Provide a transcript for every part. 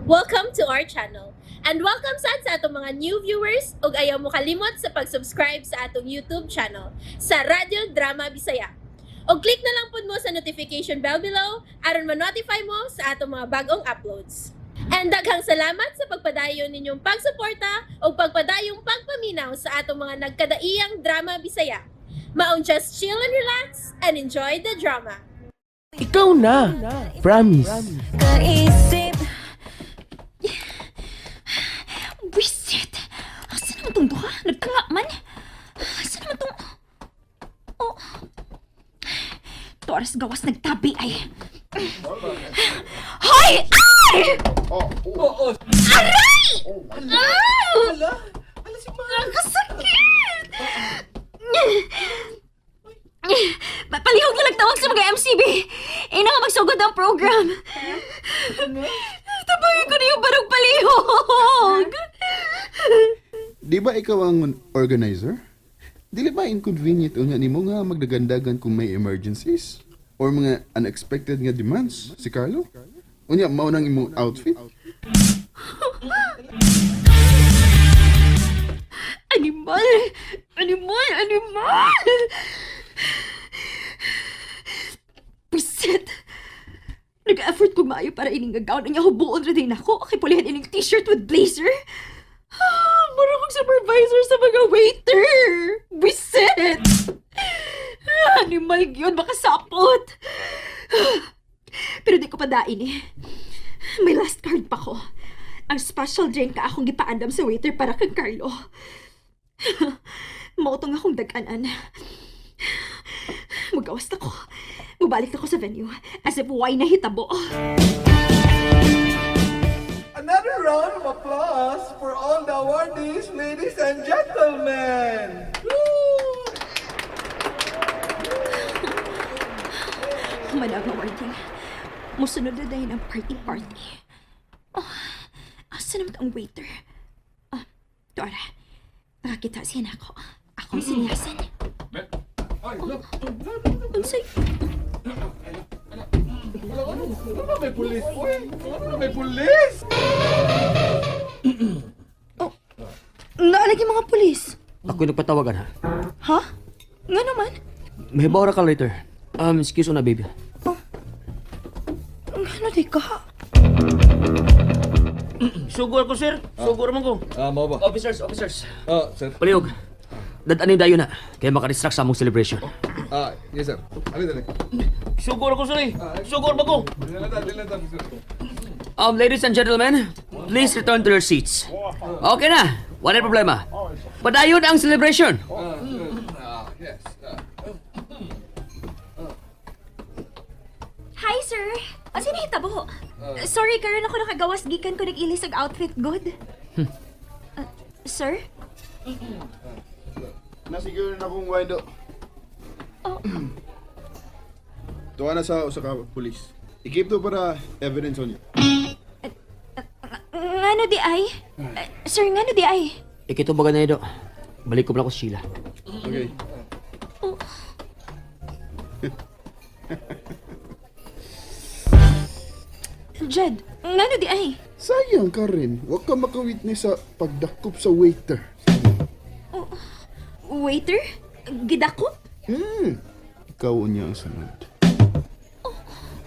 Welcome to our channel. And welcome sa atong mga new viewers ug ayaw mo kalimot sa pag-subscribe sa atong YouTube channel sa Radio Drama Bisaya. O click na lang pud mo sa notification bell below aron ma-notify mo sa atong mga bagong uploads. And daghang salamat sa pagpadayon ninyong pagsuporta o pagpadayong pagpaminaw sa atong mga nagkadaiyang Drama Bisaya. Maong just chill and relax and enjoy the drama. Ikaw na. Promise. Kaisip Wisit Asa naman itong duha? Nagkanga man Asa naman itong Oh Toras gawas nagtabi ay Hoy! Ay! Aray! Nakasakit! Palihog na nagtawag sa mga MCB. Ina nga magsugod ang program. Tabangin ko na yung barong palihog. Di ba ikaw ang organizer? Dili ba inconvenient nga nimo nga magdagandagan kung may emergencies? Or mga unexpected nga demands si Carlo? Unya, mao nang imong outfit? Animal! Animal! Animal! Pisit! Nag-effort ko maayo para ining gown ang yahubuon rin ako. Okay, pulihan ining t-shirt with blazer. Mura kong supervisor sa mga waiter. Bisit! Animal yun, makasapot. Pero di ko pa dain eh. May last card pa ko. Ang special drink ka akong gipaandam sa waiter para kang Carlo. Mautong akong daganan. Magawas na ko. Mabalik na ko sa venue as if why na hitabo. Another round of applause for all the awardees, ladies and gentlemen. Madam awarding. Musunod na dahil ang party-party. Oh, asa naman ang waiter? Dora, nakakita siya na ako. Akong siniyasan. Unsay? Ano may pulis? Uy, ano may pulis? Naalagi mga pulis. Ako nagpatawagan ha. Ha? Nga naman? May bawra ka later. Excuse na baby. Ano di ka? Sugur ko sir. Sugur man ko. Mau ba? Officers. Sir. Palihog. Dadanin dayo na. Kaya makadistract sa among celebration. Yes, sir. Dali. Sugur ko sir. Sugur ba ko? Dili, sir. Ladies and gentlemen, please return to your seats. Okay na. Wala problema. Padayon ang celebration. Yes. Hi, sir. Asa na hitabo? Sorry, karon ako nakagawas gikan ko nag-ilis ang outfit good. Sir? Nasiguro na akong window. Oh. Tuwa na sa usa ka pulis. I-keep to para evidence on you. Ngano di ay? Sir, ngano di ay? Ikito baga na ito. Balik ko pala ko si Sheila. Okay. Jed, ngano di ay? Sayang ka rin. Huwag ka makawitness sa pagdakop sa waiter. Waiter? Gidakop? Ikaw niya ang sunod.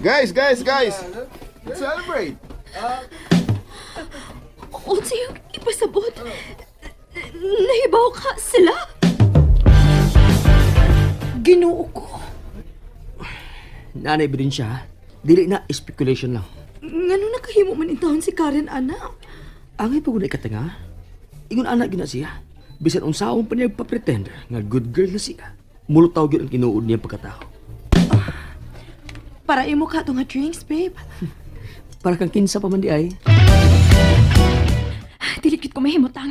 Guys! Let's celebrate! Unsa yung ipasabot? Nahibaw ka sila? Ginoo ko. Nanay ba din siya? Dili na speculation lang. Ngano nakahimo man intawon si Karen, anak? Angay pa guna ikatanga. Ingon anak gina siya. Bisan unsaon pa niya pa-pretend nga good girl na siya. Mulutaw gyud ang tinuod niya pagkatao. Para imo ka nga drinks, babe. Para kang kinsa pa man di ay. Dilikit ko mahimutang.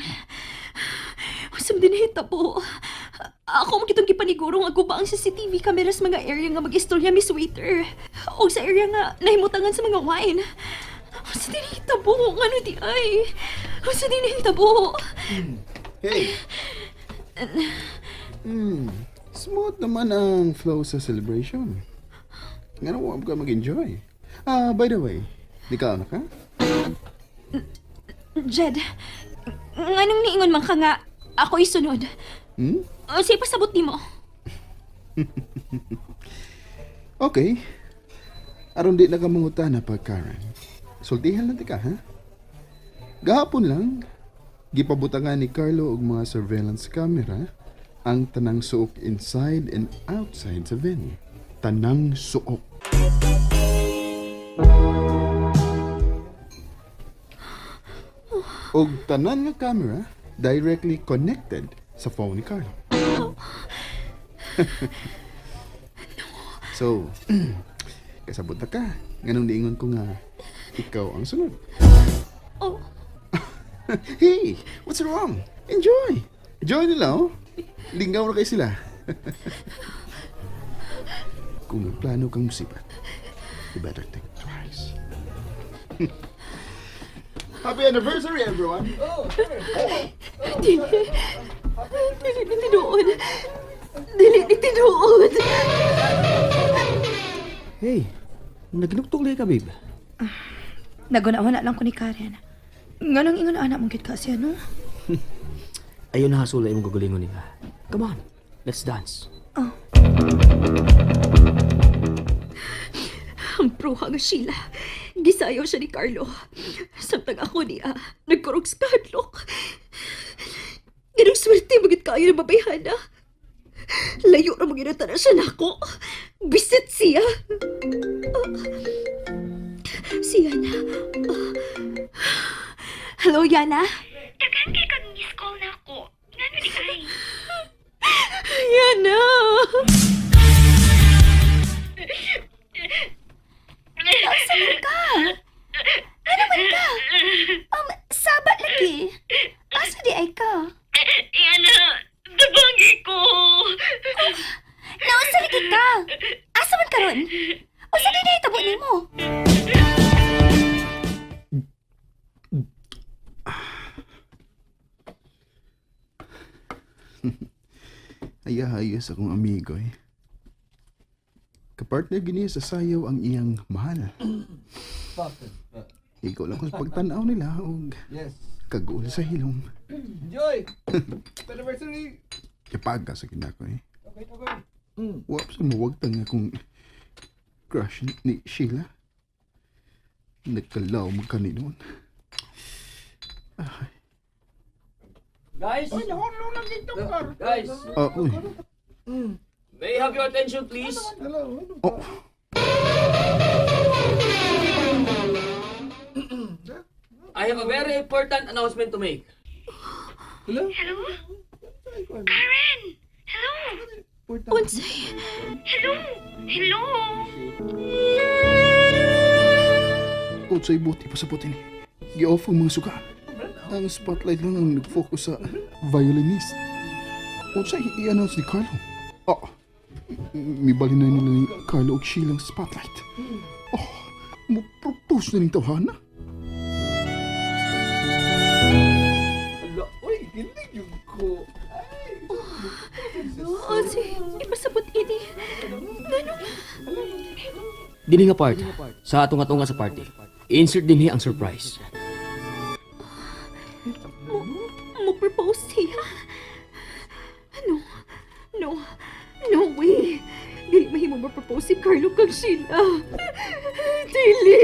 Usam din hitabo. Ako mo kitong gipaniguro nga guba ang CCTV cameras mga area nga mag-istorya Miss Waiter. O sa area nga nahimutangan sa mga wine. Usa din hitabo. Ano di ay? Usa din hitabo. Hey! Smooth naman ang flow sa celebration. Nga huwag ka mag-enjoy. By the way, di ka anak ha? Jed, nganong niingon man ka nga ako isunod? Hmm? O sige, pasabot ni mo. Okay. Aron di na ka mangutana pa, Karen. Sultihan lang ti ka, ha? Gahapon lang, gipabutangan ni Carlo og mga surveillance camera ang tanang suok inside and outside sa venue. Tanang suok. Og tanan nga camera directly connected sa phone ni Carlo. So, kasabot na ka. Ganun diingon ko nga ikaw ang sunod. Oh, Hey, what's wrong? Enjoy! Enjoy nila, oh. Linggaw na kayo sila. Kung may plano kang musibat, you better think twice. Happy anniversary, everyone! dili ni tinuod. Dili ni tinuod. Hey, naginugtog lang ka, babe. Naguna-una lang ko ni Karen. Nga nang ingon anak mong kit kasi ano? Ayun na hasula yung gugulingon niya. Come on, let's dance. Ang proha nga Sheila. Gisayaw siya ni Carlo. Samtang ako niya, nagkurog sa kadlok. Ganong swerte magit kayo ng babayhana. Layo na maginata na siya nako. Bisit siya. Si Yana. Hello, Yana? Dagan kay kag miss call na ako. Ngano di ay? Yana! Saan ka? Ano man ka? Sabat lagi. Asa di ay ka? Yana, dabangi ko. Nausa lagi ka? Asa man karon? O sa di na itabo ni mo? Ayahayos akong amigo, eh. Kapartner gini sa sayaw ang iyang mahal. Ikaw lang ko sa pagtanaw nila o Yes. kagul sa hilom. Enjoy! Anniversary! Ipaga sa kinako, eh. Okay, okay. Wap sa mawagtang akong crush ni Sheila. Nagkalaw mo kaninon. Guys, guys, Uy. may I have your attention, please? Oh, I have a very important announcement to make. Hello? Karen! Hello? Unsay? Hello? Hello? kung sa'y buti pa sa puti ni. Gi-off ang mga suka. Ang spotlight lang ang nag-focus sa violinist. Kung sa'y i-announce ni Carlo. Mibali na nila ni Carlo og Sheila ang spotlight. Mo-propose na ning tawhana. Ala, uy, kinig yung ko. Unsay? Ipasabot ini. Dini nga part, sa atong-atunga sa party, insert din ang surprise. Mo-propose siya? No way. Dili mahimo ma-propose si Carlo kag Sheila. Dili.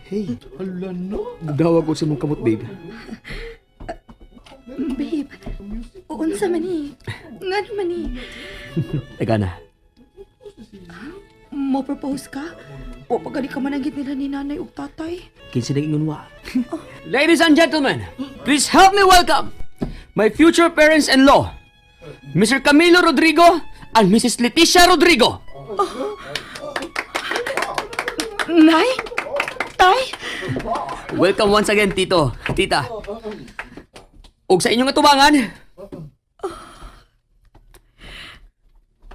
Hey, Ala, no? dawag ko sa mong kamot, babe. Babe, unsa man ni? Ngano man ni? Teka na. Mo propose ka? O pagani ka managit nila ni nanay ug tatay? Kinsa na ingon wa. Ladies and gentlemen, please help me welcome my future parents-in-law, Mr. Camilo Rodrigo and Mrs. Leticia Rodrigo. Nay? Tay? Welcome once again, Tito, Tita. Ug sa inyong atubangan,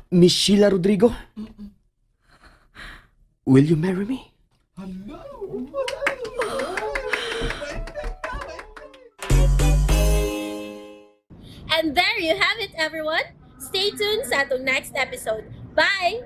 Miss Sheila Rodrigo, will you marry me? And there you have it, everyone. Stay tuned sa atong next episode. Bye!